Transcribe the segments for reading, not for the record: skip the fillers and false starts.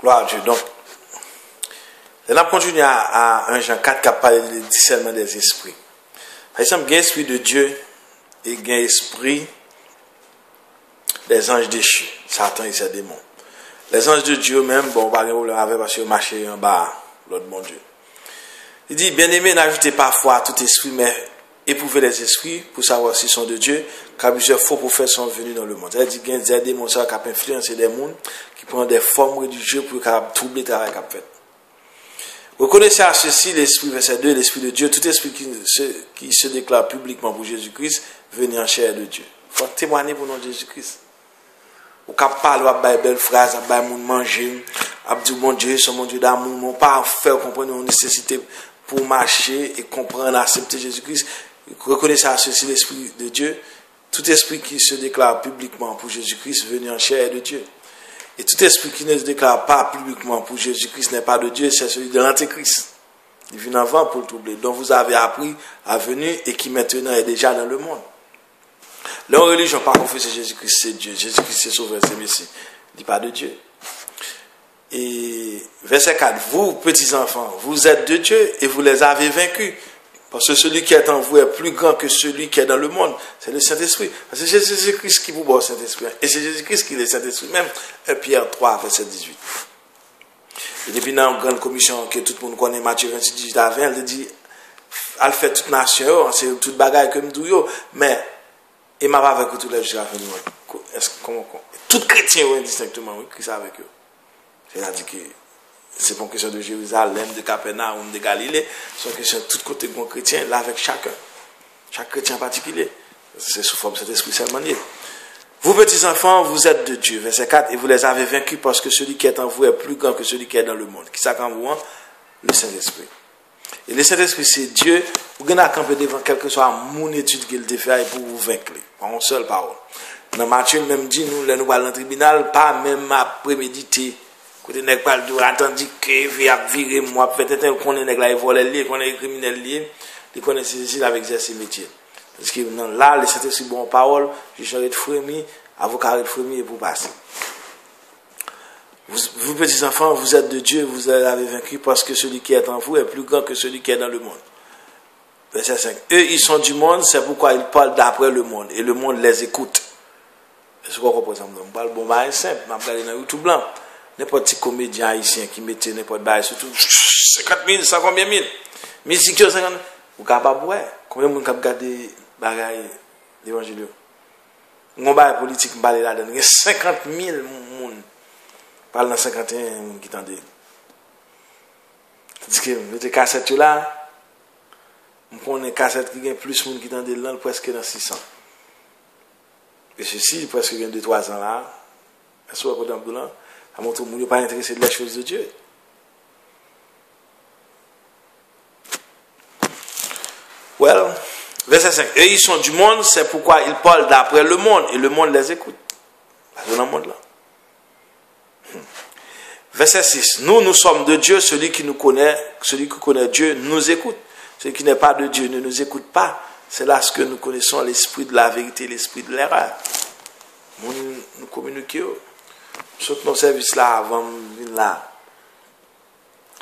Gloire à Dieu. Donc, on a continué à 1 Jean 4 qui a parlé du discernement des esprits. Par exemple, il y a l'esprit de Dieu et il y a l'esprit des anges déchus. Satan et ses démons. Les anges de Dieu même, bon, par exemple, avec parce que marché en bas, l'autre bon Dieu. Il dit, bien-aimé, n'ajoutez pas foi à tout esprit, mais éprouvez les esprits pour savoir s'ils sont de Dieu, car plusieurs faux prophètes sont venus dans le monde. Il dit, il y a des démons qui ont influencé des mondes, qui prennent des formes religieuses pour troubler le travail qu'ils fait. Reconnaissez à ceci l'esprit, verset 2, l'esprit de Dieu, tout esprit qui se déclare publiquement pour Jésus-Christ, venir en chair de Dieu. Il faut témoigner pour le nom de Jésus-Christ. Ou qu'à parler, à bailler belle phrase, à bailler manger, à dire mon Dieu, c'est mon Dieu d'amour, mon pas faire comprendre nos nécessités pour marcher et comprendre, accepter Jésus-Christ. Reconnaissez à ceci l'esprit de Dieu, tout esprit qui se déclare publiquement pour Jésus-Christ, venir en chair de Dieu. Et tout esprit qui ne se déclare pas publiquement pour Jésus-Christ n'est pas de Dieu, c'est celui de l'Antéchrist. Il vient avant pour le troubler, dont vous avez appris à venir et qui maintenant est déjà dans le monde. Leur religion, pas confesser Jésus-Christ, c'est Dieu. Jésus-Christ, c'est sauveur, c'est Messie. Il dit pas de Dieu. Et verset 4, vous, petits enfants, vous êtes de Dieu et vous les avez vaincus. Parce que celui qui est en vous est plus grand que celui qui est dans le monde. C'est le Saint-Esprit. C'est Jésus-Christ qui vous boit le Saint-Esprit. Et c'est Jésus-Christ qui est le Saint-Esprit. Même 1 Pierre 3, verset 18. Et depuis dans la grande commission que tout le monde connaît, Matthieu 26, 18 à 20, elle dit, elle fait toute nation, c'est toute bagaille comme tout, mais il m'a pas avec tous les jours à fin du monde. Tout chrétien indistinctement, oui, qui ça avec eux. C'est-à-dire que c'est pas une question de Jérusalem, de Capernaum, de Galilée, c'est une question de tout côté bon chrétien, là avec chacun. Chaque chrétien en particulier. C'est sous forme de cet esprit seulement. Vous, petits enfants, vous êtes de Dieu. Verset 4, et vous les avez vaincus parce que celui qui est en vous est plus grand que celui qui est dans le monde. Qui ça qu'en vous, le Saint-Esprit. Et le Saint-Esprit, c'est Dieu. Vous avez campé devant quelle que soit mon étude qu'il te fait pour vous vaincre. Par une seule parole. Dans Matthieu, même dit, nous allons dans le tribunal, pas même à préméditer. Côté nèg pas le attendu que vient virer moi peut-être qu'on est nèg là voler lié qu'on est criminel lié il connaît ceci avec exercer métier parce que non là le Saint-Esprit bon parole je serai de frémi avocat de frémi pour passer vous petits enfants vous êtes de Dieu vous avez vaincu parce que celui qui est en vous est plus grand que celui qui est dans le monde. Verset 5, eux ils sont du monde, c'est pourquoi ils parlent d'après le monde et le monde les écoute. Est-ce qu'on comprend ça? On parle bon bah simple m'a regardé dans YouTube blanc. N'importe quel comédien haïtien qui mettait n'importe quoi, surtout 50 000, ça combien mille? Musique, 50 000. Vous n'avez pas boire. Combien de monde qui a regardé bagaille l'évangile? Mon bail politique, je parle là-dedans. Il y a 50 000 personnes. Parle dans 51 personnes qui t'entendent. C'est-à-dire que, vous avez cassettes là, on connaît des cassettes qui ont plus de monde qui t'entendent là, presque dans 600. Et ceci, presque 2-3 ans là, est-ce que vous avez un là? Ça montre que vous n'êtes pas intéressé de la chose de Dieu. Well, verset 5. Eux, ils sont du monde, c'est pourquoi ils parlent d'après le monde, et le monde les écoute. Parce que dans le monde là. Verset 6. Nous sommes de Dieu, celui qui connaît Dieu nous écoute. Celui qui n'est pas de Dieu ne nous écoute pas. C'est là ce que nous connaissons, l'esprit de la vérité, l'esprit de l'erreur. Nous communiquons. Sauf nos services là, avant de venir là,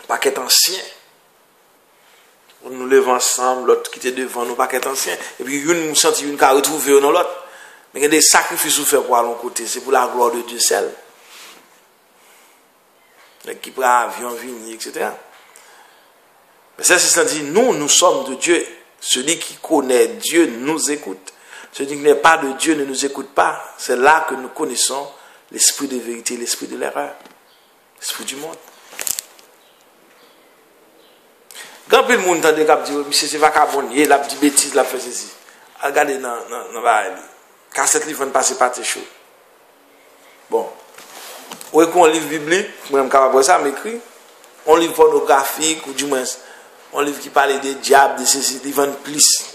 paquet ancien. Nous levons ensemble, l'autre qui était devant nous, paquet ancien. Et puis, une nous sentit une qui a retrouvé dans l'autre. Mais il y a des sacrifices à faire pour aller de côté. C'est pour la gloire de Dieu seul. Qui prend avion, vignes, etc. Mais ça, c'est ça dit, nous sommes de Dieu. Celui qui connaît Dieu nous écoute. Celui qui n'est pas de Dieu ne nous écoute pas. C'est là que nous connaissons l'esprit de vérité, l'esprit de l'erreur, l'esprit du monde. Quand le monde entend des gens dire, monsieur, c'est vagabond, il a dit bêtise, il a fait ceci. Regardez dans la cassette, il va passer par tes choses. Bon. Ou est-ce qu'on livre biblique, moi-même capable de ça, m'écrit, on livre pornographique, ou du moins, on livre qui parle des diables, de ceci, ils vendent plus.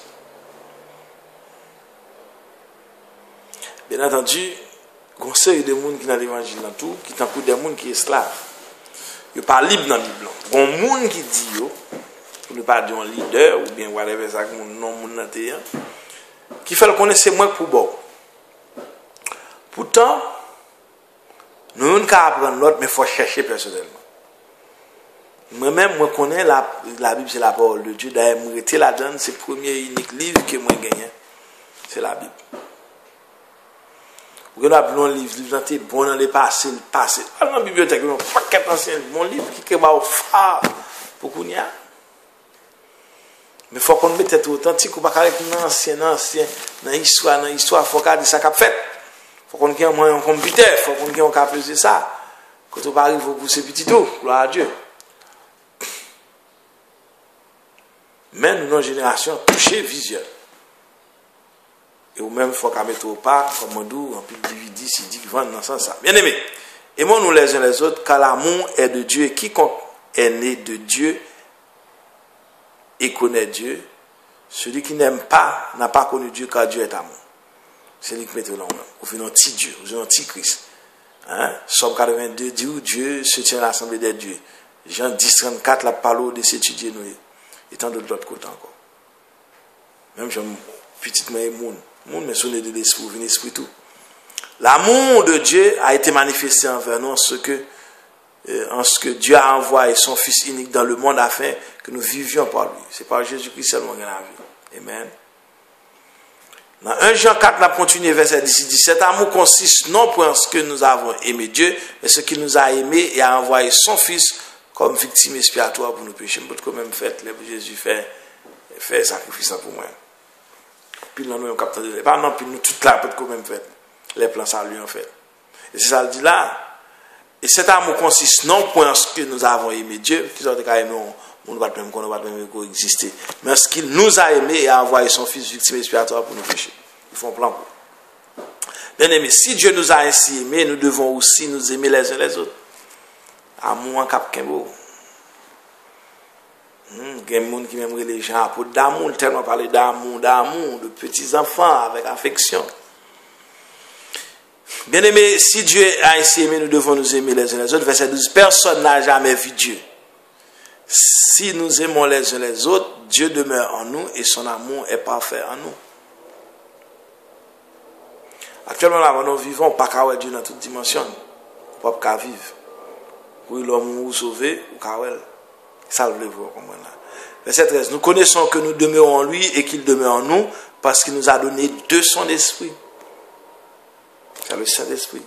Bien entendu, conseil de monde qui dans l'évangile dans tout qui tant des monde qui est esclave il pas libre dans le livre bon monde qui dit yo pour ne pas dire un leader ou bien whatever ça que non monde dans terre qui fait le connaître moins pour bon pourtant Nous ne pouvons pas apprendre l'autre, mais il faut chercher personnellement. Moi-même, moi connais la Bible, c'est la parole de Dieu. D'ailleurs, moi j'étais là-dedans, c'est le premier et unique livre que moi gagne. C'est la Bible. Vous avez un livre qui est bon dans les passés, le passé. Dans la bibliothèque, il y a un paquet d'anciens bons livres qui est au phare pour qu'on y a. Mais il faut qu'on mette tout authentique, ou pas avec un ancien, dans l'histoire, il faut qu'on dise ça qu'a fait. Il faut qu'on ait un computer, il faut qu'on ait un capable de ça. Quand on arrive, il faut pousser petit tout, gloire à Dieu. Mais nous, notre génération, touchée visuelle. Et ou même, il faut qu'on mette au pas, comme on dit, en plus de DVD, c'est dit qu'ils vendent dans ce sens. Bien aimé, aimons-nous les uns les autres, car l'amour est de Dieu, et quiconque est né de Dieu et connaît Dieu. Celui qui n'aime pas n'a pas connu Dieu, car Dieu est amour. C'est lui qui met le nom. Ou fait un petit Dieu, ou un petit Christ. Hein? Somme 82 dit où Dieu se tient à l'assemblée des dieux. Jean 10, 34, la parole de s'étudier nous. Et tant d'autres l'autre côté encore. Même j'aime petit mais monde mais sonné de l'esprit, venez esprit tout. L'amour de Dieu a été manifesté envers nous en ce que Dieu a envoyé son Fils unique dans le monde afin que nous vivions par lui. C'est par Jésus-Christ seulement qu'on a vu. Amen. Dans 1 Jean 4, on continue verset 17. Cet amour consiste non point en ce que nous avons aimé Dieu, mais ce qu'il nous a aimé et a envoyé son Fils comme victime expiatoire pour nos péchés. Je peux quand même faire, Jésus fait sacrifice pour moi. Puis nous avons capté de pas non, puis nous toute là, peut quand même faire les plans salut en fait. Et c'est ça le dit là. Et cet amour consiste non point en ce que nous avons aimé Dieu, qui sont aimé, on ne va pas même coexister, mais en ce qu'il nous a aimé et a envoyé son Fils victime expiatoire pour nos péchés. Il faut un plan pour. Bien aimé, si Dieu nous a ainsi aimés, nous devons aussi nous aimer les uns les autres. Amour en cap Kimbo. Il y a des gens qui aiment les gens pour d'amour, tellement parler d'amour, de petits enfants avec affection. Bien aimé, si Dieu a ainsi aimé, nous devons nous aimer les uns les autres. Verset 12. Personne n'a jamais vu Dieu. Si nous aimons les uns les autres, Dieu demeure en nous et son amour est parfait en nous. Actuellement, là, nous vivons pas qu'à Dieu dans toute dimension. Pas qu'à vivre. Oui, l'homme ou sauvé ou qu'à ça le voulez-vous comprendre là. Verset 13. Nous connaissons que nous demeurons en lui et qu'il demeure en nous parce qu'il nous a donné de son esprit. C'est le Saint-Esprit.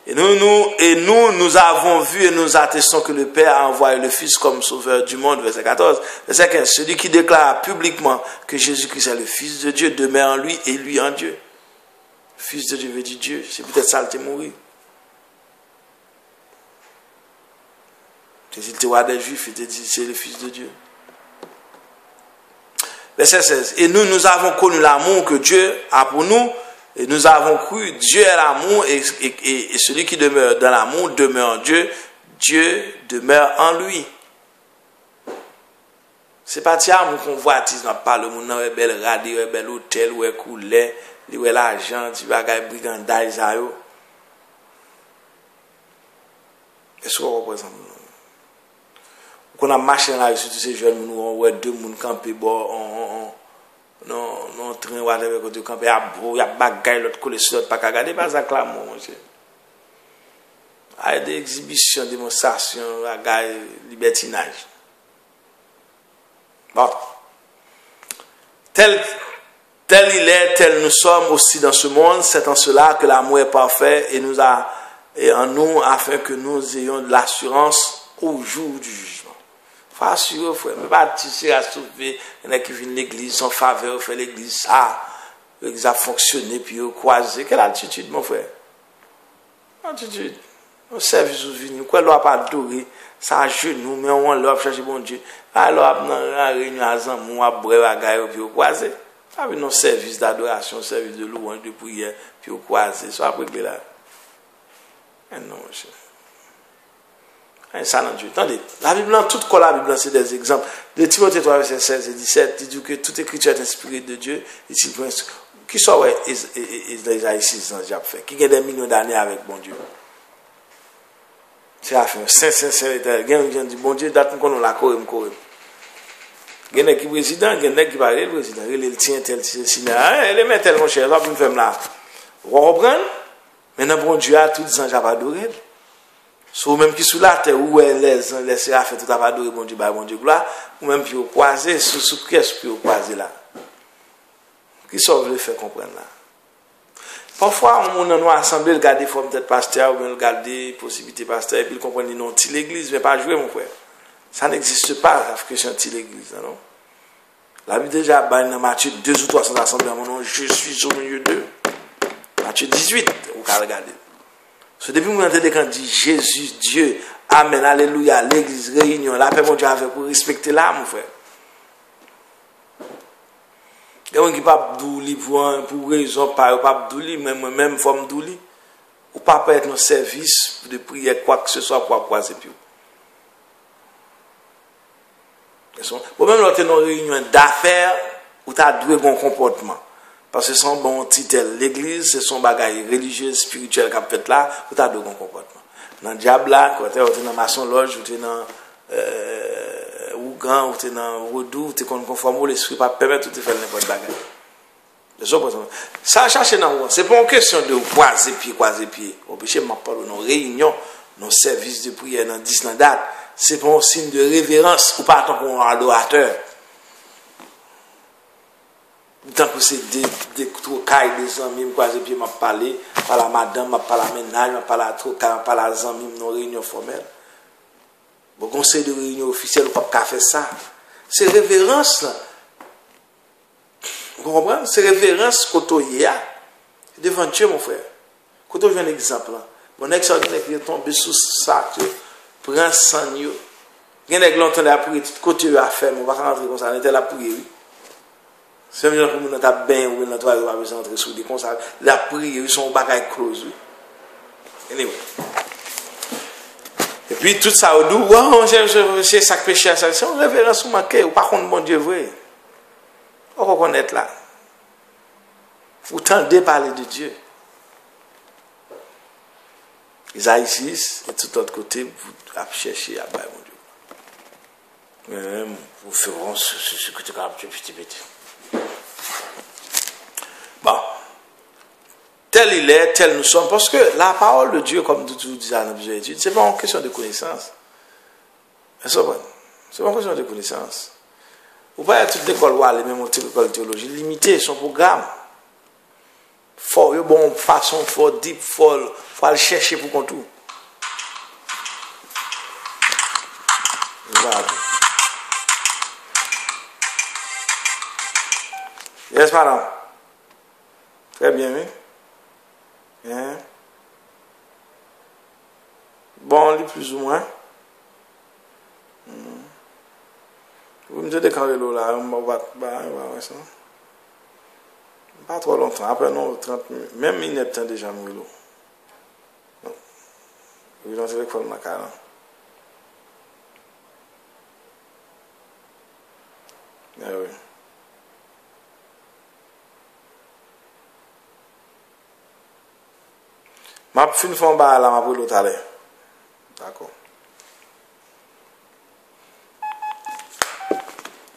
Et nous avons vu et nous attestons que le Père a envoyé le Fils comme sauveur du monde. Verset 14. Verset 15. Celui qui déclare publiquement que Jésus-Christ est le Fils de Dieu demeure en lui et lui en Dieu. Fils de Dieu veut dire Dieu. C'est peut-être ça le mourir. C'est le roi des Juifs, il te dit c'est le Fils de Dieu. Verset 16. Et nous avons connu l'amour que Dieu a pour nous, et nous avons cru Dieu est l'amour, et celui qui demeure dans l'amour demeure en Dieu, Dieu demeure en lui. C'est pas amour qu'on voit, tu n'as pas le monde, dans un bel radio, un bel hôtel, où est coulé, où est l'argent, tu vas gagner brigandage, est-ce qu'on représente? Qu'on a marché là, surtout ces jeunes, nous on voit deux moun camper bon, non train whatever côté camper il y a bagaille l'autre collé sur l'autre pas qu'à garder pas ça là mon monsieur. Il y a des exhibitions, démonstrations, bagaille libertinage. Bon. Tel il est, tel nous sommes aussi dans ce monde, c'est en cela que l'amour est parfait et en nous afin que nous ayons de l'assurance au jour du jugement. Assuré, frère, mais pas tisser à sauver. Il y en a qui viennent l'église sans faveur, fait l'église ça. L'église a fonctionné, puis au croisé. Quelle attitude, mon frère? Attitude. On service au venu. Quoi, l'on pas adoré, ça à genoux, mais on l'a cherché bon Dieu. Alors, dans la réunion à Zamou, à Breu, à Gaïo, puis au croisé. Ça veut dire service d'adoration, service de louange, de prière, puis au croisé. Ça après là. Non, monsieur. Ça, attendez, la Bible, toute la Bible, c'est des exemples. De Timothée 3, verset 16 et 17, il dit que toute écriture est inspirée de Dieu. Et qui soit, Isaïe 6 ans, j'ai fait. Qui a des millions d'années avec bon Dieu. C'est la fin. Sincère, il y a des gens qui disent, bon Dieu, date qu'on la corrige. Il y a des qui président, il y a des qui parlent le président. Il tient tel, il les met tellement cher, là, pour me faire là. Vous comprenez? Maintenant, bon Dieu a tout les anges à adorer. Soit même qui sous la terre, où les séraphins tout à adorer, bon Dieu, gloire, ou même puis au croisé, sous qu'est-ce puis au croisé là. Qui sauve le fait comprendre là. Parfois, on a assemblé, le garder forme peut-être pasteur, ou bien le garder possibilité pasteur, et puis il comprend non, si l'église, mais pas jouer, mon frère. Ça n'existe pas, la question de l'église, non? La Bible déjà, dans Matthieu 2 ou 300 assemblées, mon nom, je suis au milieu d'eux. Matthieu 18, vous pouvez regarder. Ce depuis que vous entendez quand dit Jésus, Dieu, Amen, Alléluia, l'église, réunion, la paix, mon Dieu, avec pour respecter là, mon frère. Il y a un qui pas douli pour raison, pas douli, même forme douli, ou pas être dans service de prière, quoi que ce soit, pour croiser plus. Ou même dans une réunion d'affaires, où tu as doué bon comportement. Parce que son bon titre, l'église, c'est son bagage religieux, spirituel qu'a fait là, où tu as doué bon comportement. Dans le diable là, quand tu es dans maçon loge, ou tu es dans Ougan, ou tu es dans Rodou, ou tu es conforme, l'esprit pas permettre de faire n'importe bagage. Ça, chercher dans c'est pas une question de croiser pied. Obligé, ma parole, nos réunions, nos services de prière, dans 10 dates, c'est pas un signe de révérence ou pas tant qu'on adorateur. Tant que c'est des cailles, des amis, me croiser pied, m'a parlé, par la madame, m'a parlé à ménage, m'a parlé à trop, m'a parlé à amis, nos réunions formelles. Bon, conseil de réunion officielle, ou pas faire ça. C'est révérence, là. Vous comprenez? C'est révérence qu'on y a. Devant Dieu, mon frère. Quand on vient un exemple, mon ex-ordinaire qui est tombé sous ça, prend sang, il y a des gens qui ont prié, tout côté à faire, on va rentrer comme ça, on était là pour prier. C'est mieux pour nous, on a bien, ou on a droit de rentrer sous des conseils. La prière, ils sont bagaille close. Anyway. Et puis tout ça, on dit, c'est ça péché, c'est une révérence ou manqué, ou par contre, bon Dieu, vrai. On reconnaît là. Vous tendez parler de Dieu. Isaïe 6, et tout l'autre côté, vous cherchez à bas, mon Dieu. Vous ferez ce que tu as petit. Bon. Tel il est, tel nous sommes. Parce que la parole de Dieu, comme tu disais dans plusieurs études, ce n'est pas une question de connaissance. C'est pas une question de connaissance. Vous ne pouvez pas toute l'école ou aller même l'école théologie, limiter son programme. Faut une bonne façon, faut deep, faut aller chercher pour qu'on tout. Voilà. Yes, madame. Très bien, oui. Bien. Bon, lui plus ou moins. Vous me dites quand l'eau là, on va ça. Pas trop longtemps, après non, 30 minutes. Même il est temps déjà nous l'eau. Non. Vous dans le téléphone ma cara. Ah oui. Ma fin fond ba là, ma pour l'autre aller. D'accord.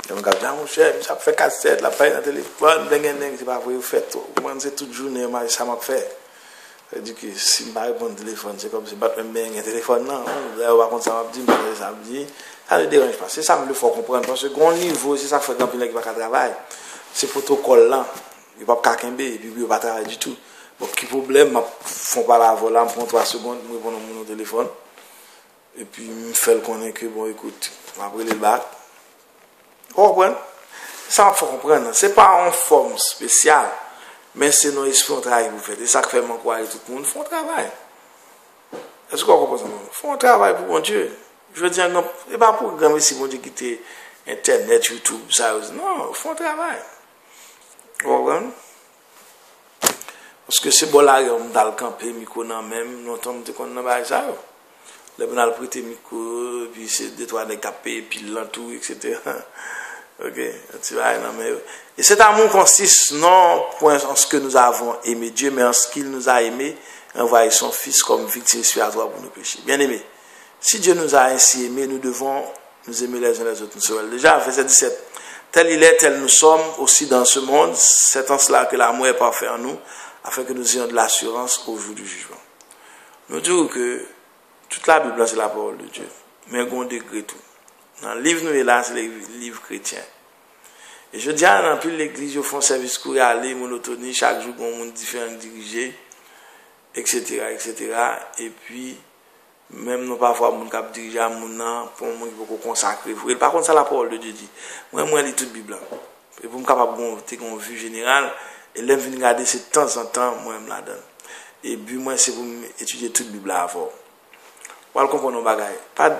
Je me dis, mon cher, ça fait cassette, la paille dans le téléphone, c'est pas pour faire tout. Moi, c'est toute journée, ça m'a fait. Ça dit que si je réponds au téléphone, c'est comme si je ne bien un téléphone, non. On va contre ça, m'a dit, ça ne dérange pas. C'est ça qu'il faut comprendre. Parce que grand niveau, c'est ça qui fait que les gens qui travaillent. C'est protocole là. Il n'y a pas de et puis il n'y a pas de travail du tout. Bon, qui problème, ils font pas la volant, prend 3 secondes, je réponds mon téléphone. Et puis, je me fais le connaître que, bon, écoute, je vais après le bac. Vous comprenez? Ça, il faut comprendre. Ce n'est pas en forme spéciale, mais c'est nos esprits qui travaillent pour faire. C'est ça que fait mon croire tout le monde. Ils font un travail. Est-ce que vous comprenez? Ils font un travail pour mon Dieu. Je veux dire, non, ce n'est pas pour programmer si mon Dieu quitte Internet, YouTube, ça. Non, ils font un travail. Vous comprenez? Parce que c'est bon là, on dans le camp, micro non même, nous sommes qu'on n'a ça. Les gens ont prêté micro, puis c'est des toits de capé, puis l'entour, etc. Ok, tu vois, non mais. Et cet amour consiste non point en ce que nous avons aimé Dieu, mais en ce qu'il nous a aimé, envoyé son Fils comme victime expiatoire pour nos péchés. Bien aimé, si Dieu nous a ainsi aimés, nous devons nous aimer les uns les autres. Nous serons déjà, verset 17. Tel il est, tel nous sommes aussi dans ce monde. C'est en cela que l'amour est parfait en nous. afin que nous ayons de l'assurance au jour du jugement. Nous disons que toute la Bible, c'est la parole de Dieu. Mais on degré tout. Dans le livre, nous, là, c'est les livres chrétiens. Et je dis, dans plus l'église, ils font service courrier, aller, monotonie, chaque jour, on a différents dirigés, etc., etc. Et puis, même nous, parfois, on cap diriger à mon nom, pour moi, il faut consacrer. Par contre, ça, la parole de Dieu dit. Moi, je lis toute la Bible. Et pour me capable de une vue générale, et là, je viens regarder, c'est de temps en temps, moi, je me la donne. Et puis, moi, c'est pour étudier toute la Bible avant. Pour comprendre nos bagages. Pas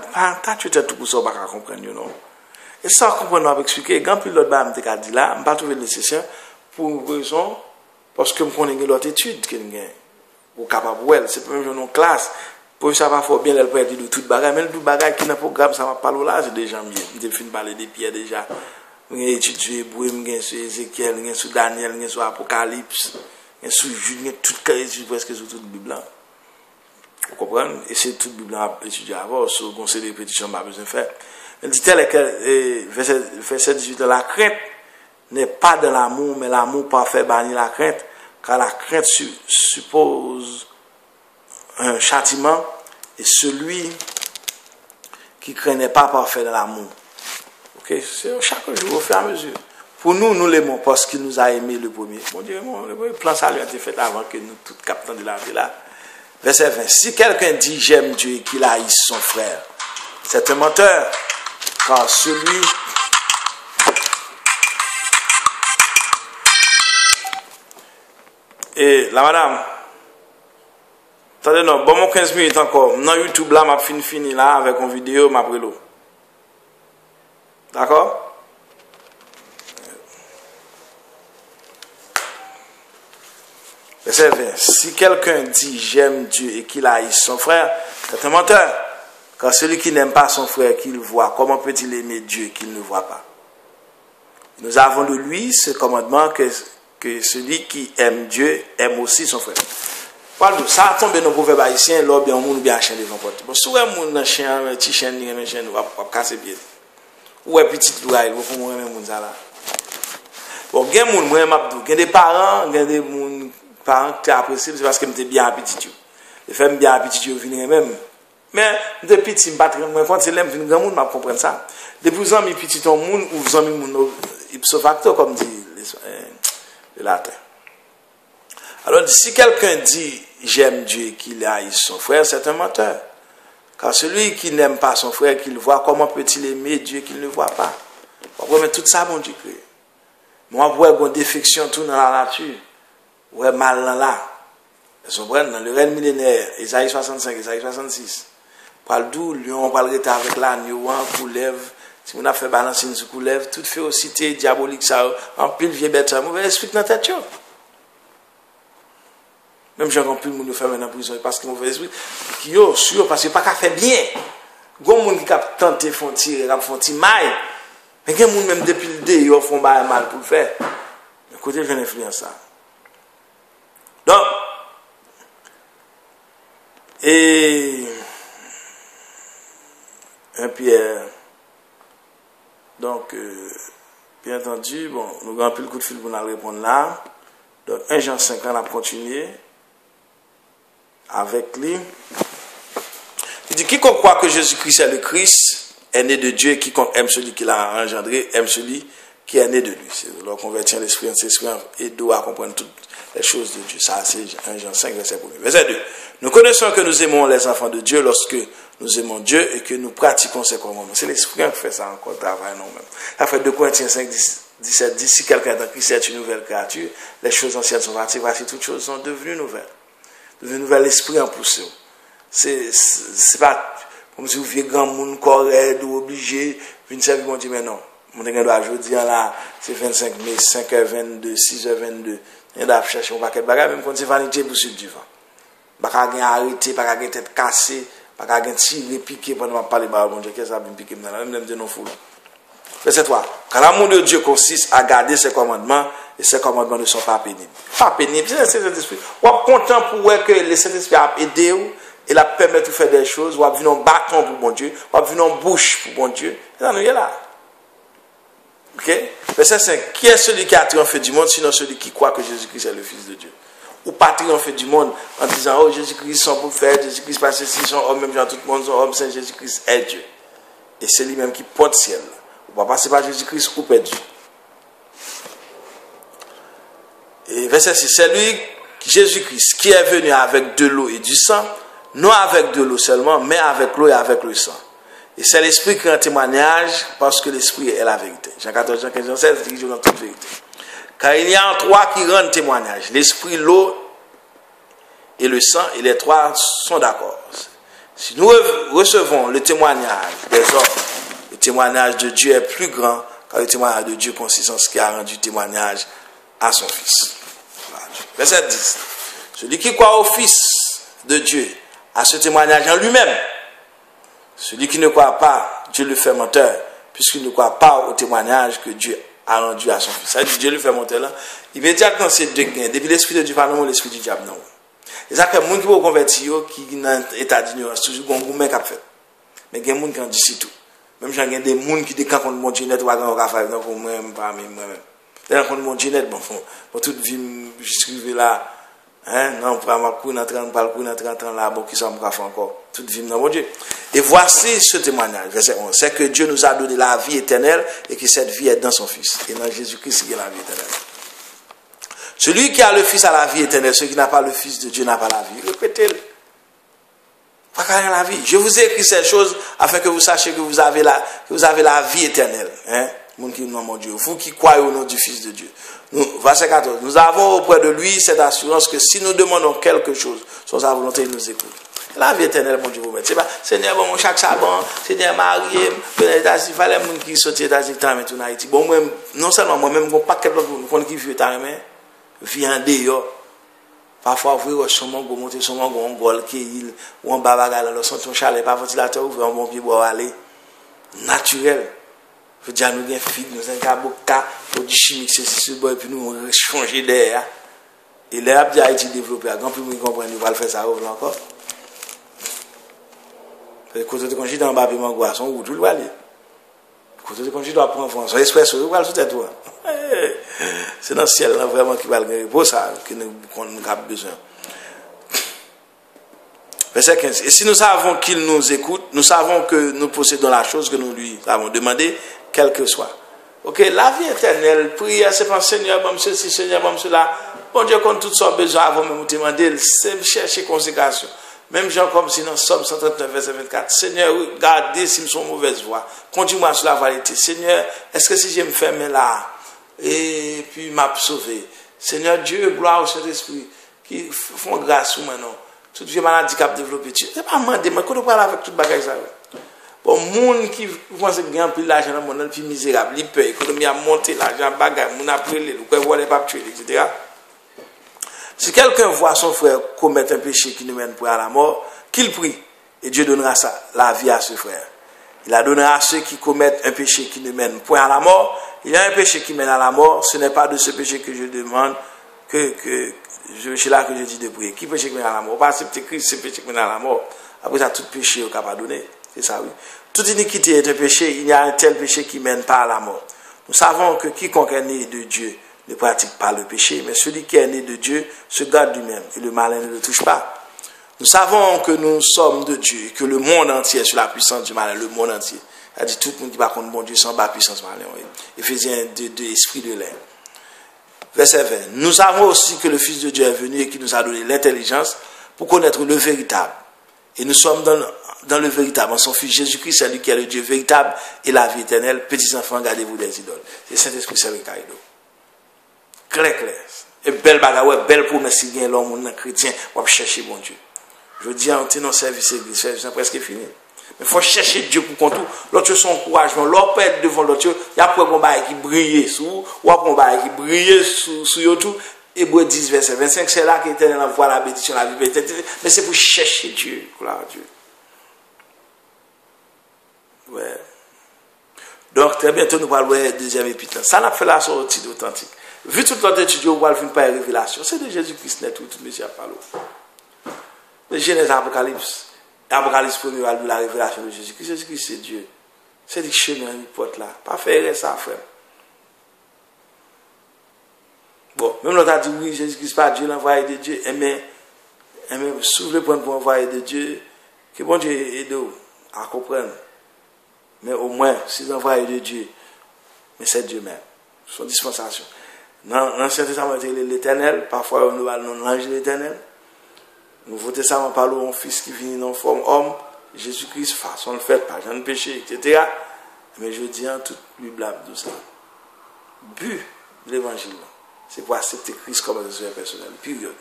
tu es tout pour ça, on va comprendre, non. Et ça, comprendre, on va expliquer. Quand puis l'autre bas, je dit là, je ne pas trouver nécessaire pour une raison, parce que je connais l'autre étude que je ou capable ouais c'est même jour en classe pour ça va faut bien elle peut dire tout bagage mais le tout bagage qui dans programme ça va pas là c'est déjà mieux je fin parler des pierres déjà on étudier Hébreu on sur Ézéchiel on sur Daniel on sur Apocalypse on sur Jude tout presque sur toute Bible là vous comprenez et c'est toute Bible à étudier avant sur conseil des répétitions pas besoin faire il dit tel que verset 18 la crainte n'est pas de l'amour mais l'amour parfait bannit la crainte car la crainte suppose un châtiment et celui qui craignait pas parfait de l'amour. Ok, c'est chaque jour au fur et à mesure. Pour nous, nous l'aimons parce qu'il nous a aimé le premier. Mon Dieu, le plan salut a été fait avant que nous tous captons de la vie là. Verset 20. Si quelqu'un dit j'aime Dieu et qu'il haïsse son frère, c'est un menteur, car celui et la madame, attendez, non, bon, mon 15 minutes encore. Dans YouTube, là, m'a fini là, avec une vidéo, m'a pris l'eau. D'accord? Verset 20. Si quelqu'un dit j'aime Dieu et qu'il haïsse son frère, c'est un menteur. Car celui qui n'aime pas son frère qu'il voit, comment peut-il aimer Dieu qu'il ne voit pas? Nous avons de lui ce commandement que celui qui aime Dieu aime aussi son frère. Parle de ça tombe dans le proverbe haïtien, l'homme bien moun bien chien devant porte. Bon, souvent moun nan chien, un petit chien, un chien va casser pied. Ou un petit louaille, vous faut moi moun ça là. Bon, gen moun moi m'a dou, gen des parents, gen des moun parents qui apprécient c'est parce que m'était bien appétit. Les femmes bien appétit venir même. Mais de petit me pas très moi quand c'est l'aime venir grand moun m'a comprendre ça. De plus en plus petit ton moun ou vous en moun ipso facto comme dit le latin. Alors, si quelqu'un dit j'aime Dieu et qu'il haïsse son frère, c'est un menteur. Car celui qui n'aime pas son frère qu'il voit, comment peut-il aimer Dieu qu'il ne voit pas? On va tout ça, mon Dieu. Moi, je vois une défection tout dans la nature. Ouais, mal là. Dans le règne millénaire, Isaïe 65, Isaïe 66. Parle d'où, lion, on parle avec l'agneau, coulève. Si on a fait balancer une coulève, toute férocité diabolique, ça, en pile vieux bête, ça, mauvais esprit dans la tête. Même j'ai compris le monde nous fait maintenant en prison parce que mauvais esprit, qui est sûr, parce que pas qu'à faire bien. Il y a des gens qui ont tenté de faire tirer, qui font tirer mal. Mais il y a des gens même depuis le dé, ils font mal pour le faire. Écoutez, je viens d'influencer ça. Donc, et 1 Pierre. Donc, bien entendu, bon, nous avons plus le coup de fil pour nous répondre là. Donc, 1 Jean 5, on a continué avec lui. Il dit, quiconque croit que Jésus-Christ est le Christ est né de Dieu, et quiconque aime celui qui l'a engendré, aime celui qui est né de lui. C'est alors qu'on retient l'esprit et doit comprendre toutes les choses de Dieu. Ça, c'est 1 Jean 5, verset 1. Verset 2. Nous connaissons que nous aimons les enfants de Dieu lorsque nous aimons Dieu et que nous pratiquons ses commandements. C'est l'esprit qui fait ça encore, travail non même. Ça fait 2 Corinthiens 5, 17 dit, si quelqu'un est en Christ est une nouvelle créature, les choses anciennes sont parties, voici toutes choses sont devenues nouvelles. Devenues nouvelles, l'esprit en poussé. C'est pas comme si vous viez grand monde correct ou obligé, vous ne savez pas dire, mais non. Mon Dieu, je dis là, c'est 25 mai, 5h22, 6h22. Il y a chercher un paquet de bagages, même quand c'est vanité pour suivre du vent. Pas qu'à arrêter, pas qu'à tête cassée, pas qu'à tirer, piquer pendant que je parle de mon Dieu, qu'est-ce que ça vient piquer maintenant? Même de nos foules. Verset 3. Car l'amour de Dieu consiste à garder ses commandements, et ces commandements ne sont pas pénibles. Pas pénibles, c'est le Saint-Esprit. On est content pour voir que le Saint-Esprit a aidé et la permet de faire des choses, on a vu un bâton pour mon Dieu, on a vu une bouche pour mon Dieu. Et ça nous est là. Ok? Verset 5. Qui est celui qui a triomphé du monde, sinon celui qui croit que Jésus-Christ est le Fils de Dieu? ou pas triompher du monde en disant, oh, Jésus-Christ sont prophète, Jésus-Christ passe ici, sont hommes, même gens, tout le monde sont hommes, c'est Jésus-Christ est Dieu. Et c'est lui-même qui porte ciel. On va passer par Jésus-Christ ou perdu. Et verset 6, c'est lui, Jésus-Christ, qui est venu avec de l'eau et du sang, non avec de l'eau seulement, mais avec l'eau et avec le sang. Et c'est l'Esprit qui rend témoignage, parce que l'Esprit est la vérité. Jean 14, Jean 15, Jean 16, dit dans toute vérité. Car il y a en trois qui rendent témoignage, l'Esprit, l'eau et le sang, et les trois sont d'accord. Si nous recevons le témoignage des hommes, le témoignage de Dieu est plus grand, car le témoignage de Dieu consiste en ce qui a rendu témoignage à son Fils. Verset 10. Celui qui croit au Fils de Dieu a ce témoignage en lui-même. Celui qui ne croit pas, Dieu le fait menteur, puisqu'il ne croit pas au témoignage que Dieu a rendu à son Fils. Ça dit Dieu le fait menteur là. Immédiatement, c'est deux gains. Depuis l'esprit de Dieu, pas non, l'esprit du diable non. Et ça, il y a des gens qui vont convertir, qui sont dans l'état d'ignorance, toujours un gourmet qui a fait. Mais il y a des gens qui ont dit tout. Même il y a des gens qui déclarent contre mon Dieu net, ou à un café, donc moi-même, pas moi-même. D'ailleurs, contre mon Dieu net, bon, pour toute vie, je suis là, hein, non, pour ma cour, dans 30 pas le cour, dans 30 ans là, bon, qui s'en fait encore. Toute vie, dans mon Dieu. Et voici ce témoignage, verset 11. C'est que Dieu nous a donné la vie éternelle et que cette vie est dans son Fils. Et dans Jésus-Christ, il y a la vie éternelle. Celui qui a le Fils a la vie éternelle. Celui qui n'a pas le Fils de Dieu n'a pas la vie. Répétez-le. Pas qu'à la vie. Je vous ai écrit ces choses afin que vous sachiez que vous avez la vie éternelle. Hein? Mon Dieu. Vous qui croyez au nom du Fils de Dieu. Verset 14. Nous avons auprès de lui cette assurance que si nous demandons quelque chose, sur sa volonté, il nous écoute. La vie éternelle, mon Dieu, vous mettez. C'est pas, Seigneur, bon, chaque sabon, Seigneur, marié, il fallait que qui sortent dans tout en Haïti. Bon, moi, non seulement moi-même, je ne pas quelqu'un qui vit dans main, vit en dehors. Parfois, vous son mango, monter son mango, on gol, qui ou un babagal, alors, son chalet, pas ventilateur, ouvert, un bon pied, boire, aller. Naturel. Je veux dire, nous, avons filles, nous avons un cas, produits chimiques, c'est ce boy, puis nous, on changer d'air. Et l'air a été développé, à grand public, comprendre, nous allons faire ça, encore. Quand tu conduis dans le bas, mangoisson, ou tout le aller. Quand tu conduis dans le prendre son expresso, ou aller sur toi. C'est dans le ciel, là, vraiment, qui va le gagner. Pour ça, que nous avons besoin. Verset 15. Et si nous savons qu'il nous écoute, nous savons que nous possédons la chose que nous lui avons demandé, quelle que soit. Ok, la vie éternelle, prière, c'est pas Seigneur, bon, ceci, Seigneur, bon, cela. Bon Dieu, quand tout son besoin avant même vous demander, c'est chercher consécration. Même gens comme si dans Somme 139, verset 24. Seigneur, regardez s'ils sont mauvaise voie. Conduis-moi sur la vérité. Seigneur, est-ce que si je me ferme là, et puis m'a sauvé. Seigneur Dieu, gloire au Saint-Esprit, qui font grâce ou maintenant. Toute vie maladie qui a développé. C'est pas demander, mais quand on parle avec tout le bagage ça. Bon, monde qui pense qu'il y a un peu d'argent dans le monde, puis misérable, il paye, l'économie a monté, l'argent bagage, mon appelé, le quoi voler pas tuer, etc. Si quelqu'un voit son frère commettre un péché qui nous mène pour à la mort, qu'il prie, et Dieu donnera ça, la vie à ce frère. Il la donnera à ceux qui commettent un péché qui nous mène point à la mort. Il y a un péché qui mène à la mort, ce n'est pas de ce péché que je demande, c'est là que je dis de prier. Qui péché qui mène à la mort? Pas accepter Christ, c'est péché qui mène à la mort. Après ça, tout péché au cap à donner. C'est ça, oui. Toute iniquité est un péché, il y a un tel péché qui mène pas à la mort. Nous savons que quiconque est né de Dieu ne pratique pas le péché, mais celui qui est né de Dieu se garde lui-même et le malin ne le touche pas. Nous savons que nous sommes de Dieu et que le monde entier est sous la puissance du malin, le monde entier. C'est-à-dire tout le monde qui va contre bon Dieu sans la puissance malin. Oui. Éphésiens 2, esprit de l'air. Verset 20. Nous savons aussi que le Fils de Dieu est venu et qui nous a donné l'intelligence pour connaître le véritable. Et nous sommes dans le véritable. En son Fils Jésus-Christ, c'est lui qui est le Dieu véritable et la vie éternelle. Petits enfants, gardez-vous des idoles. C'est Saint-Esprit, c'est le caïdo. Clair. Et belle bagarre, ouais, belle promesse, si bien l'homme, chrétien, on va chercher bon Dieu. Je dis, on est dans le service église, c'est presque fini. Mais il faut chercher Dieu pour qu'on tout. L'autre, son encouragement, l'autre peut être devant l'autre, il y a pour un bail qui brille sous, ou un bail qui brille sous tout. Hébreux 10, verset 25, c'est là qu'Éternel envoie la bénédiction, la vie. Mais c'est pour chercher Dieu, gloire à Dieu. Ouais. Donc, très bientôt, nous parlons du deuxième épître. Ça n'a fait la sortie d'authentique. Vu toute l'autre étude, on voit le film par révélation. C'est de Jésus-Christ, net, tout le monsieur a parlé. Le Genèse Apocalypse. Apocalypse 1er, la révélation de Jésus-Christ. Jésus-Christ, c'est Dieu. C'est le chemin, il porte là. Pas faire ça, frère. Bon, même l'autre a dit oui, Jésus-Christ pas Dieu, l'envoyé de Dieu. Mais souffle le point pour envoyer de Dieu, que bon Dieu aide à comprendre. Mais au moins, si l'envoyé de Dieu, mais c'est Dieu même. Son dispensation. Dans l'Ancien Testament, l'Éternel, parfois nous parlons de l'ange de l'Éternel. Nouveau Testament parle d'un fils qui vient dans forme homme, Jésus-Christ, façon de fait, pas de péché, etc. Mais je dis en toute Bible tout ça. But de l'évangile, c'est pour accepter Christ comme un sauveur personnel. Période.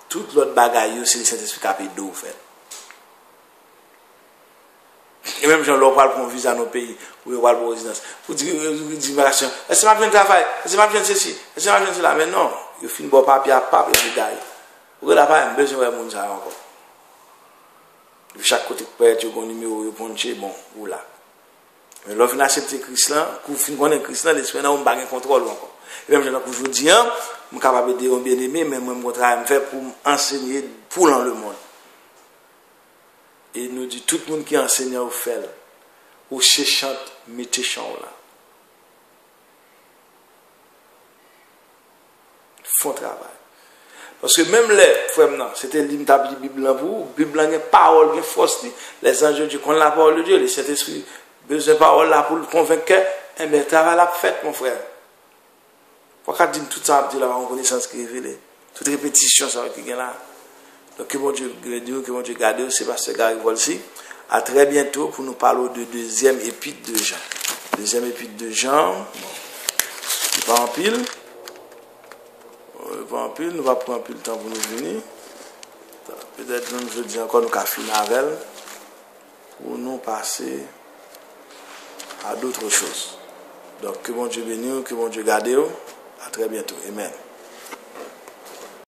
Toute l'autre bagaille, c'est le Saint-Esprit qui a payé d'eau, en fait. Et même Jean l'on parle pour un visa dans nos pays, ou on parle pour résidence. Pour dire immigration, est-ce que je viens de travail, est-ce que je viens de ceci, est-ce que je viens de cela, mais non, il finit bon papier à papier, et détail. Vous n'avez pas besoin de monde encore. De chaque côté, peut-être, il y a un numéro, il y a bon, ou là. Mais lorsque vous acceptez Christ là, vous finissez Christ là, l'esprit n'a pas de contrôle encore. Et même je vous dis, je suis capable de dire bien aimé, mais moi, mon travail me fait pour enseigner pour dans le monde. Et nous dit tout le monde qui enseigne au fait, ou chante, mettez chant là. Font travail. Parce que même les frères, c'était l'imtable Bible là pour Bible là, il y a parole, il y a force, les anges de Dieu, qu'on la parole de Dieu, le Saint-Esprit, besoin de parole là pour le convaincre, et bien, travail la fête, mon frère. Pourquoi dire tout ça, dire la reconnaissance qui est révélée, toute répétition, ça va qui est là. Donc, que mon Dieu garde, c'est Pasteur Gary Volsi. À très bientôt pour nous parler de deuxième épître de Jean. Deuxième épître de Jean, bon, c'est pas en pile. Pas en pile, nous va prendre un peu de temps pour nous venir. Peut-être même je dis encore nous qu'à finir avec elle pour nous passer à d'autres choses. Donc que bon Dieu bénisse, que bon Dieu garde. À très bientôt. Amen.